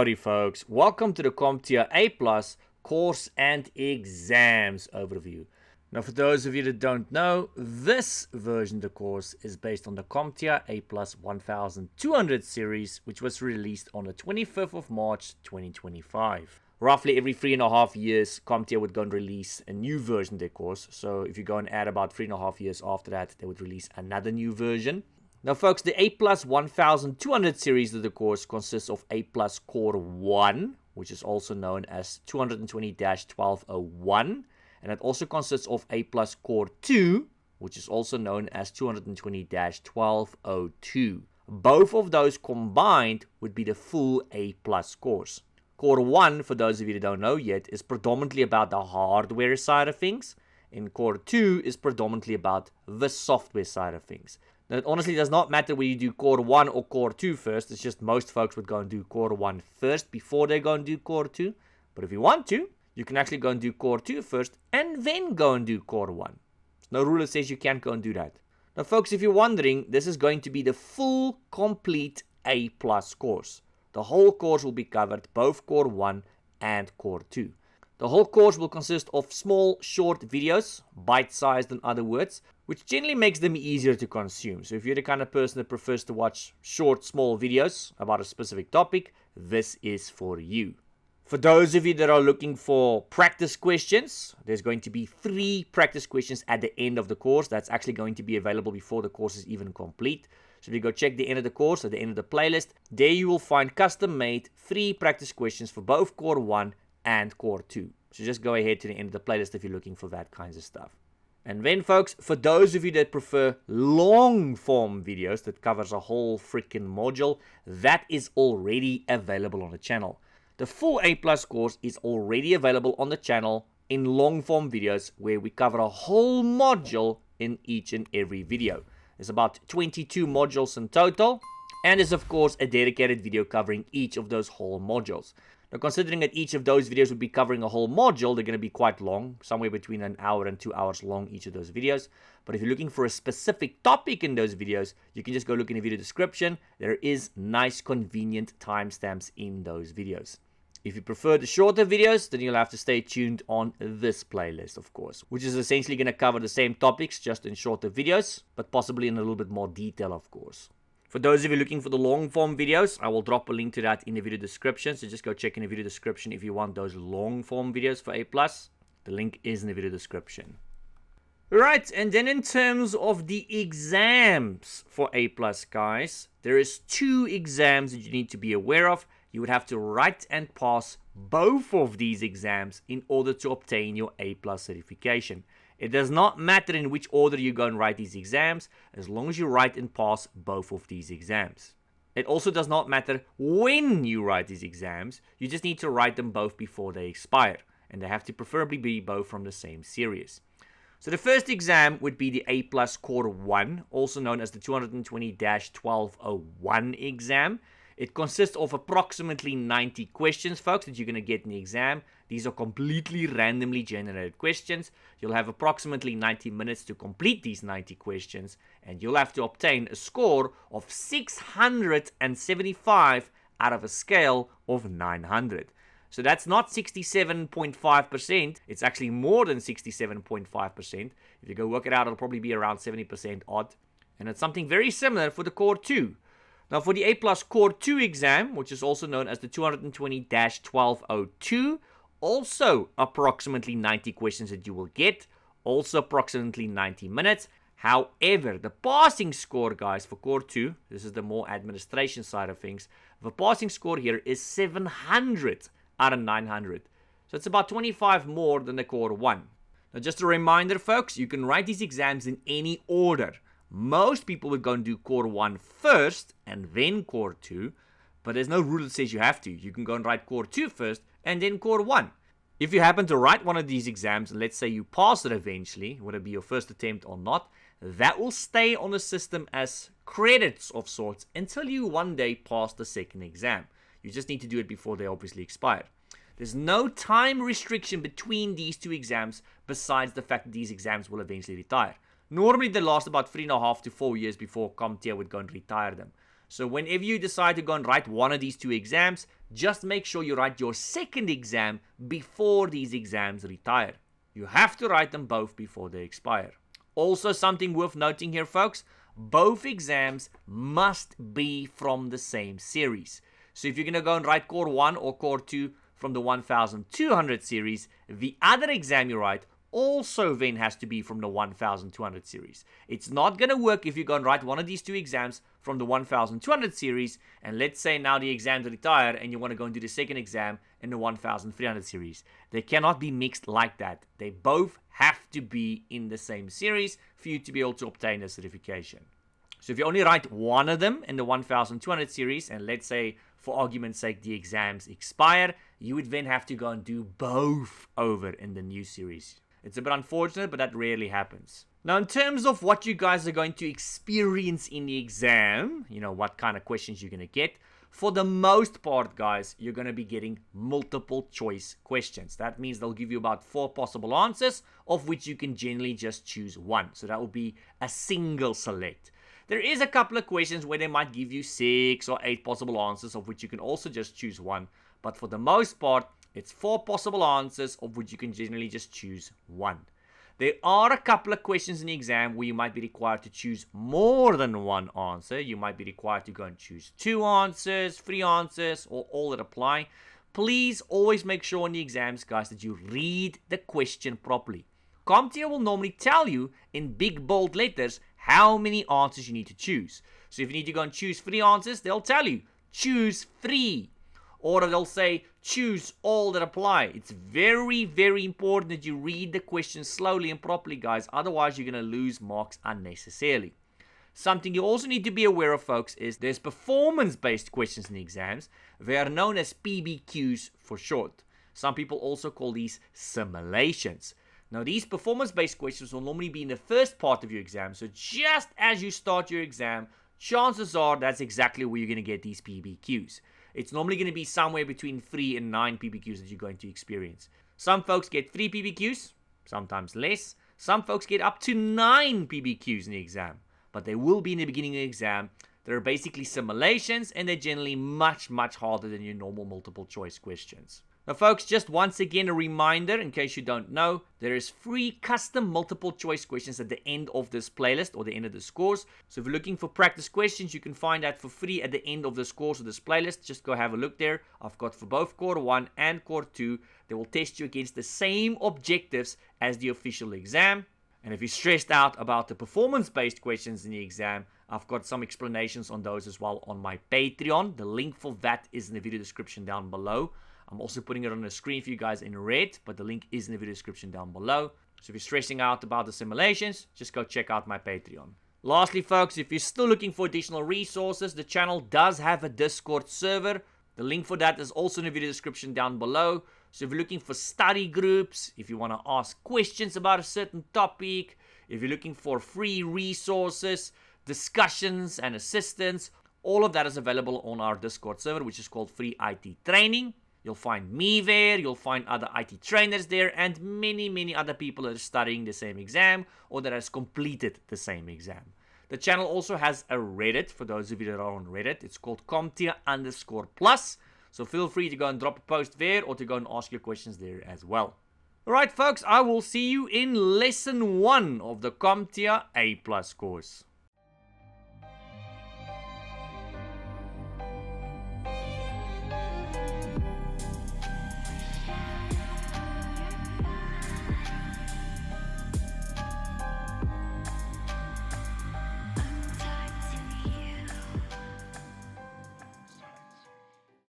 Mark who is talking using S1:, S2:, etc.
S1: Howdy folks, welcome to the CompTIA A+ course and exams overview. Now for those of you that don't know, this version of the course is based on the CompTIA A+ 1200 series, which was released on the 25th of March 2025. Roughly every 3.5 years, CompTIA would go and release a new version of their course. So if you go and add about 3.5 years after that, they would release another new version. Now folks, the A+ 1200 series of the course consists of A+ Core 1, which is also known as 220-1201, and it also consists of A+ Core 2, which is also known as 220-1202. Both of those combined would be the full A+ course. Core 1, for those of you that don't know yet, is predominantly about the hardware side of things, and Core 2 is predominantly about the software side of things. Now, it honestly does not matter whether you do Core 1 or Core 2 first. It's just most folks would go and do Core 1 first before they go and do Core 2. But if you want to, you can actually go and do Core 2 first and then go and do Core 1. There's no rule that says you can't go and do that. Now, folks, if you're wondering, this is going to be the full, complete A+ course. The whole course will be covered, both Core 1 and Core 2. The whole course will consist of small, short videos, bite-sized in other words, which generally makes them easier to consume. So if you're the kind of person that prefers to watch short, small videos about a specific topic, this is for you. For those of you that are looking for practice questions, there's going to be 3 practice questions at the end of the course. That's actually going to be available before the course is even complete. So if you go check the end of the course, at the end of the playlist, there you will find custom-made 3 practice questions for both Core 1 and Core 2. So just go ahead to the end of the playlist if you're looking for that kinds of stuff. And then folks, for those of you that prefer long form videos that covers a whole freaking module, that is already available on the channel. The full A+ course is already available on the channel in long form videos where we cover a whole module in each and every video. There's about 22 modules in total, and there's of course a dedicated video covering each of those whole modules. Now, considering that each of those videos would be covering a whole module, they're going to be quite long, somewhere between an hour and 2 hours long, each of those videos. But if you're looking for a specific topic in those videos, you can just go look in the video description. There is nice, convenient timestamps in those videos. If you prefer the shorter videos, then you'll have to stay tuned on this playlist, of course, which is essentially going to cover the same topics, just in shorter videos, but possibly in a little bit more detail, of course. For those of you looking for the long form videos, I will drop a link to that in the video description. So just go check in the video description if you want those long form videos for A+. The link is in the video description. Right, and then in terms of the exams for A+, guys, there is 2 exams that you need to be aware of. You would have to write and pass both of these exams in order to obtain your A+ certification. It does not matter in which order you go and write these exams, as long as you write and pass both of these exams. It also does not matter when you write these exams, you just need to write them both before they expire, and they have to preferably be both from the same series. So the first exam would be the A+ Core 1, also known as the 220-1201 exam. It consists of approximately 90 questions, folks, that you're going to get in the exam. These are completely randomly generated questions. You'll have approximately 90 minutes to complete these 90 questions, and you'll have to obtain a score of 675 out of a scale of 900. So that's not 67.5%. It's actually more than 67.5%. If you go work it out, it'll probably be around 70% odd. And it's something very similar for the Core 2. Now for the A+ Core 2 exam, which is also known as the 220-1202, also approximately 90 questions that you will get, also approximately 90 minutes. However, the passing score, guys, for Core 2, this is the more administration side of things, the passing score here is 700 out of 900. So it's about 25 more than the Core 1. Now just a reminder, folks, you can write these exams in any order. Most people would go and do Core 1 first and then Core 2, but there's no rule that says you have to. You can go and write Core 2 first and then Core 1. If you happen to write one of these exams, and let's say you pass it eventually, whether it be your first attempt or not, that will stay on the system as credits of sorts until you one day pass the second exam. You just need to do it before they obviously expire. There's no time restriction between these 2 exams besides the fact that these exams will eventually retire. Normally, they last about 3.5 to 4 years before CompTIA would go and retire them. So whenever you decide to go and write one of these 2 exams, just make sure you write your second exam before these exams retire. You have to write them both before they expire. Also, something worth noting here, folks, both exams must be from the same series. So if you're going to go and write Core 1 or Core 2 from the 1200 series, the other exam you write also then has to be from the 1200 series. It's not going to work if you go and write one of these two exams from the 1200 series, and let's say now the exams retire and you want to go and do the second exam in the 1300 series. They cannot be mixed like that. They both have to be in the same series for you to be able to obtain the certification. So if you only write one of them in the 1200 series, and let's say for argument's sake the exams expire, you would then have to go and do both over in the new series. It's a bit unfortunate, but that rarely happens. Now, in terms of what you guys are going to experience in the exam, what kind of questions you're going to get, for the most part, guys, you're going to be getting multiple choice questions. That means they'll give you about 4 possible answers, of which you can generally just choose one. So that will be a single select. There is a couple of questions where they might give you 6 or 8 possible answers, of which you can also just choose one. But for the most part, it's 4 possible answers, of which you can generally just choose one. There are a couple of questions in the exam where you might be required to choose more than one answer. You might be required to go and choose 2 answers, 3 answers, or all that apply. Please always make sure in the exams, guys, that you read the question properly. CompTIA will normally tell you in big bold letters how many answers you need to choose. So if you need to go and choose 3 answers, they'll tell you, choose 3. Or they'll say, choose all that apply. It's very, very important that you read the questions slowly and properly, guys. Otherwise, you're going to lose marks unnecessarily. Something you also need to be aware of, folks, is there's performance-based questions in the exams. They are known as PBQs for short. Some people also call these simulations. Now, these performance-based questions will normally be in the first part of your exam. So just as you start your exam, chances are that's exactly where you're going to get these PBQs. It's normally going to be somewhere between 3 and 9 PBQs that you're going to experience. Some folks get 3 PBQs, sometimes less. Some folks get up to 9 PBQs in the exam. But they will be in the beginning of the exam. They're basically simulations, and they're generally much, much harder than your normal multiple choice questions. Now, folks, just once again a reminder, in case you don't know, there is free custom multiple choice questions at the end of this playlist or the end of this course. So if you're looking for practice questions, you can find that for free at the end of this course or this playlist. Just go have a look there. I've got for both Core 1 and Core 2. They will test you against the same objectives as the official exam. And if you're stressed out about the performance-based questions in the exam, I've got some explanations on those as well on my Patreon. The link for that is in the video description down below. I'm also putting it on the screen for you guys in red, but the link is in the video description down below. So if you're stressing out about the simulations, just go check out my Patreon. Lastly, folks, if you're still looking for additional resources, the channel does have a Discord server. The link for that is also in the video description down below. So if you're looking for study groups, if you want to ask questions about a certain topic, if you're looking for free resources, discussions and assistance, all of that is available on our Discord server, which is called Free IT Training. You'll find me there, you'll find other IT trainers there, and many, many other people that are studying the same exam or that has completed the same exam. The channel also has a Reddit, for those of you that are on Reddit. It's called CompTIA_plus. So feel free to go and drop a post there or to go and ask your questions there as well. Alright folks, I will see you in lesson 1 of the CompTIA A+ course.